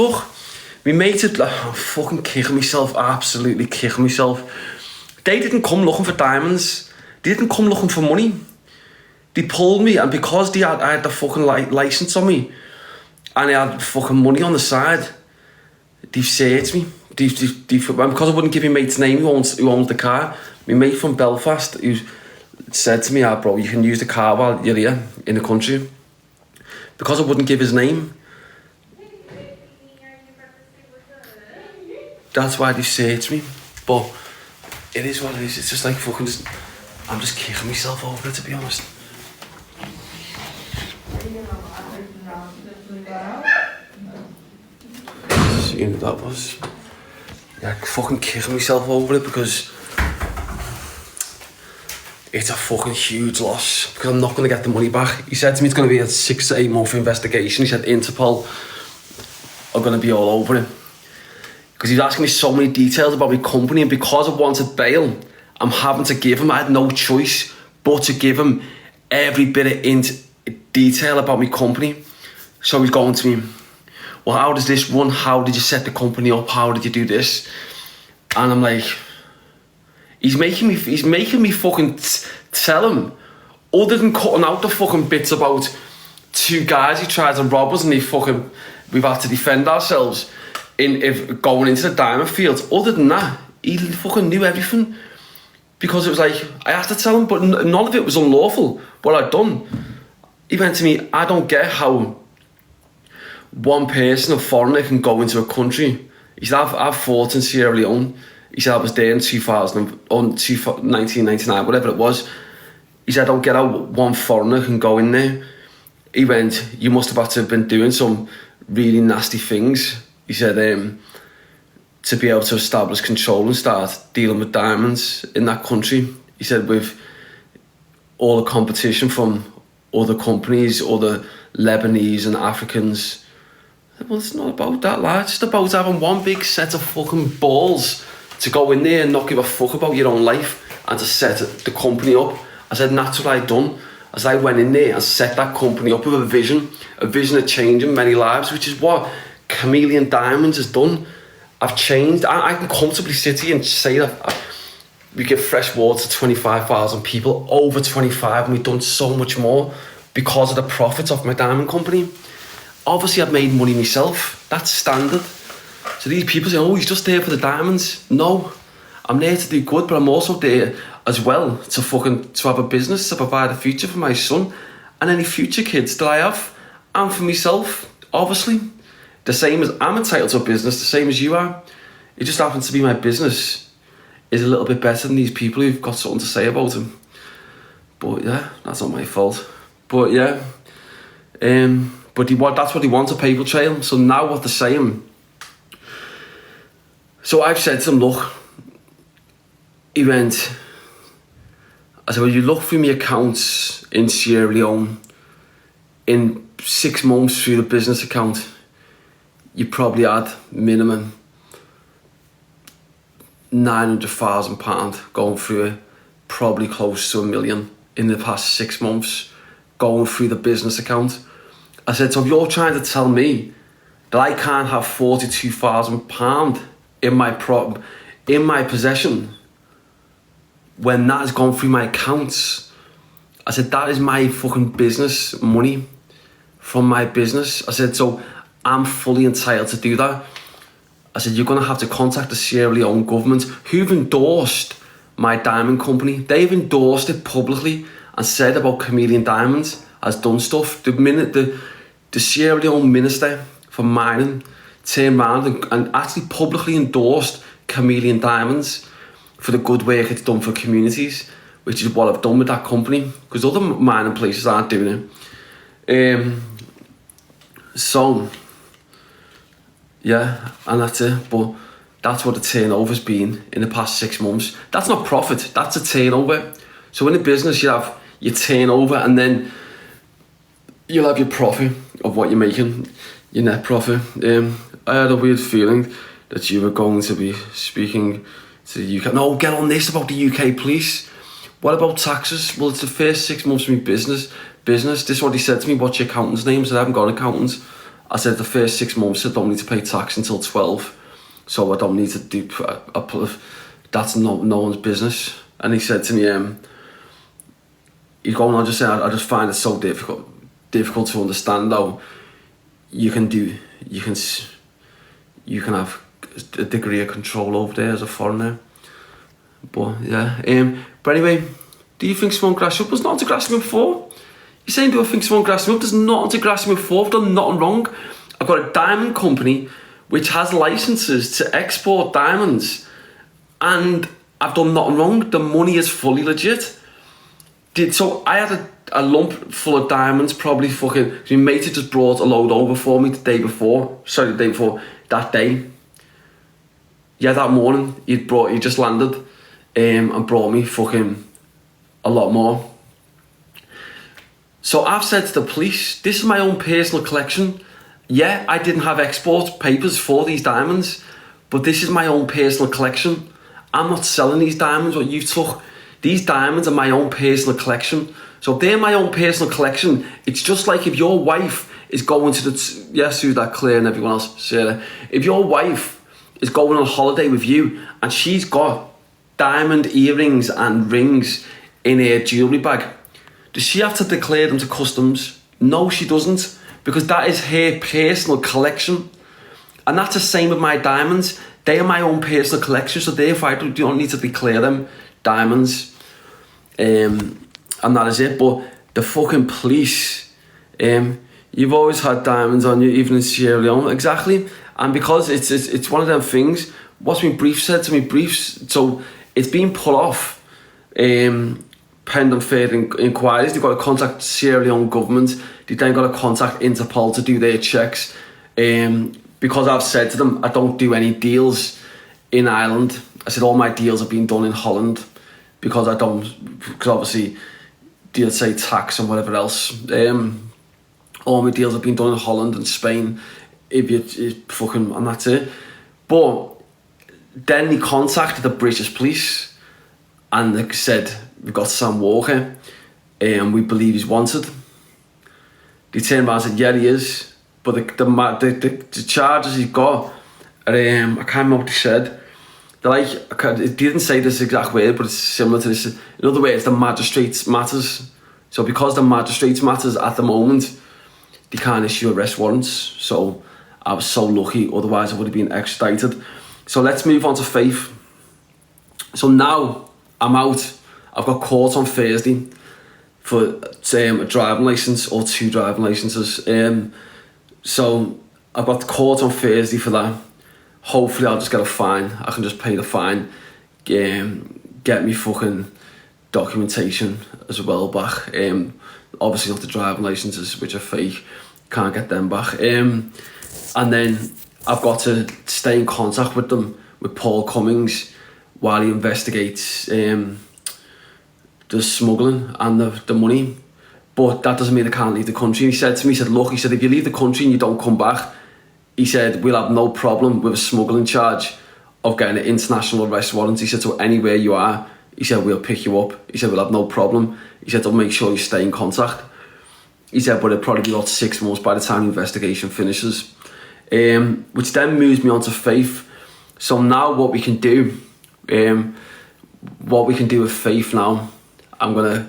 Look, we made it. I'm fucking kicking myself, absolutely kicking myself. They didn't come looking for diamonds. They didn't come looking for money. They pulled me, and because I had the fucking license on me, and I had fucking money on the side, they've searched me. Because I wouldn't give my mate's name who owns the car. My mate from Belfast, who said to me, bro, you can use the car while you're here in the country. Because I wouldn't give his name, that's why they searched me. But it is what it is. It's just like fucking I'm just kicking myself over it, to be honest. Seeing that was... Yeah, fucking kicking myself over it because it's a fucking huge loss because I'm not going to get the money back. He said to me it's going to be a 6 to 8 month investigation. He said Interpol are going to be all over it because he's asking me so many details about my company, and because I wanted bail, I'm having to give him, I had no choice but to give him every bit of detail about my company. So he's going to me, well, how does this run? How did you set the company up? How did you do this? And I'm like, he's making me fucking tell him, other than cutting out the fucking bits about 2 guys who tried to rob us and we've had to defend ourselves if going into the diamond fields. Other than that, he fucking knew everything. Because it was like, I had to tell him, but none of it was unlawful, what I'd done. He went to me, I don't get how one person, a foreigner, can go into a country. He said, I've fought in Sierra Leone. He said, I was there in 1999, whatever it was. He said, I don't get how one foreigner can go in there. He went, you must have been doing some really nasty things. He said, to be able to establish control and start dealing with diamonds in that country. He said, with all the competition from other companies, other Lebanese and Africans. Well, it's not about that, lad. It's just about having one big set of fucking balls to go in there and not give a fuck about your own life and to set the company up. I said, and that's what I'd done. As I went in there and set that company up with a vision of changing many lives, which is what Chameleon Diamonds has done. I've changed. I can comfortably sit here and say that we give fresh water to 25,000 people, over 25, and we've done so much more because of the profits of my diamond company. Obviously, I've made money myself. That's standard. So these people say, oh, he's just there for the diamonds. No, I'm there to do good, but I'm also there as well to have a business, to provide a future for my son and any future kids that I have, and for myself, obviously. The same as I'm entitled to a business, the same as you are. It just happens to be my business is a little bit better than these people who've got something to say about him. But yeah, that's not my fault. But yeah, that's what he wants, a paper trail. So now what they're saying. So I've said to him, look, he went, I said, well, you look through my accounts in Sierra Leone, in 6 months through the business account, you probably had minimum £900,000 going through it, probably close to $1 million in the past 6 months going through the business account. I said, so if you're trying to tell me that I can't have £42,000 in my possession when that has gone through my accounts, I said, that is my fucking business money from my business. I said, so I'm fully entitled to do that. I said, you're going to have to contact the Sierra Leone government who've endorsed my diamond company. They've endorsed it publicly and said about Chameleon Diamonds has done stuff. The Sierra Leone minister for mining turned around and actually publicly endorsed Chameleon Diamonds for the good work it's done for communities, which is what I've done with that company, because other mining places aren't doing it. So yeah, and that's it. But that's what the turnover's been in the past 6 months. That's not profit, that's a turnover. So in a business, you have your turnover, and then you'll have your profit of what you're making, your net profit. I had a weird feeling that you were going to be speaking to the UK. No, get on this about the UK, please. What about taxes? Well, it's the first 6 months of my business. This is what he said to me, what's your accountant's name? I said, I haven't got an accountant. I said the first 6 months I don't need to pay tax until 12, so I don't need to do. That's no one's business. And he said to me, he's going on just saying, I just find it so difficult to understand how you can have a degree of control over there as a foreigner. But yeah, but anyway, do you think someone grassed me up? There's nothing to grass me up for. You're saying, do I think someone grassed me up? There's nothing to grass me up for. I've done nothing wrong. I've got a diamond company which has licenses to export diamonds, and I've done nothing wrong. The money is fully legit. So I had a lump full of diamonds, probably fucking. My mate had just brought a load over for me the day before. That day. Yeah, that morning he just landed, and brought me fucking a lot more. So I've said to the police, this is my own personal collection. Yeah, I didn't have export papers for these diamonds, but this is my own personal collection. I'm not selling these diamonds, what you took. These diamonds are my own personal collection. So if they're my own personal collection, it's just like if your wife is going to yes, who's that, Claire and everyone else, Sarah. If your wife is going on holiday with you and she's got diamond earrings and rings in her jewellery bag, does she have to declare them to customs? No, she doesn't, because that is her personal collection. And that's the same with my diamonds. They are my own personal collection, so therefore I don't need to declare them diamonds. And that is it. But the fucking police, you've always had diamonds on you, even in Sierra Leone. Exactly. And because it's one of them things, what's my brief said to me, so it's been put off, pending further inquiries. They've got to contact Sierra Leone government. They've then got to contact Interpol to do their checks. Because I've said to them, I don't do any deals in Ireland. I said all my deals have been done in Holland, because obviously they'll say tax and whatever else. All my deals have been done in Holland and Spain. And that's it. But then they contacted the British police and they said, we've got Sam Walker and we believe he's wanted. They turned around and said, yeah, he is. But the charges he's got are, I can't remember what they said. They're like, it didn't say this exact word, but it's similar to this. In other words, the magistrates matters. So because the magistrates matters at the moment, they can't issue arrest warrants. So I was so lucky, otherwise I would have been extradited. So let's move on to Faith. So now I'm out. I've got court on Thursday for a driving licence or 2 driving licences. So I've got court on Thursday for that. Hopefully I'll just get a fine. I can just pay the fine, get me fucking documentation as well back. Obviously not the driving licences, which are fake, can't get them back. And then I've got to stay in contact with them, with Paul Cummings, while he investigates the smuggling and the money. But that doesn't mean I can't leave the country. He said to me, look, if you leave the country and you don't come back, he said, we'll have no problem with a smuggling charge of getting an international arrest warrant. He said, so anywhere you are, he said, we'll pick you up. He said, we'll have no problem. He said, I'll make sure you stay in contact. He said, but it'll probably be about 6 months by the time the investigation finishes. Which then moves me on to Faith. So now what we can do with Faith now, I was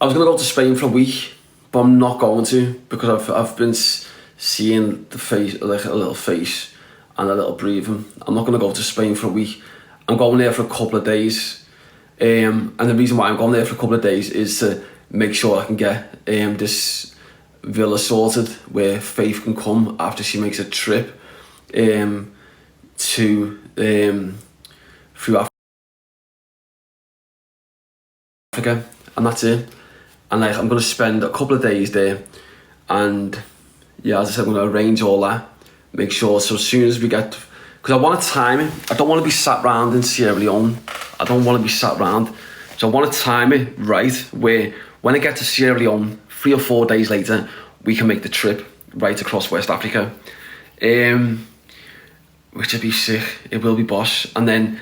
going to go to Spain for a week, but I'm not going to, because I've been seeing the face, like a little face and a little breathing. I'm not going to go to Spain for a week. I'm going there for a couple of days. And the reason why I'm going there for a couple of days is to make sure I can get this villa sorted where Faith can come after she makes a trip through Africa, and that's it. And like, I'm going to spend a couple of days there, and yeah, as I said, I'm going to arrange all that, make sure, so as soon as we get, because I want to time it. I don't want to be sat round in Sierra Leone. I don't want to be sat round, so I want to time it right, where when I get to Sierra Leone 3 or 4 days later, we can make the trip right across West Africa, which would be sick. It will be boss. And then,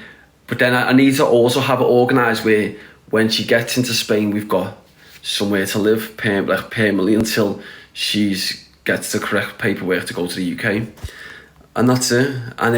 but then I need to also have it organised where when she gets into Spain, we've got somewhere to live permanently until she's gets the correct paperwork to go to the UK. And that's it. And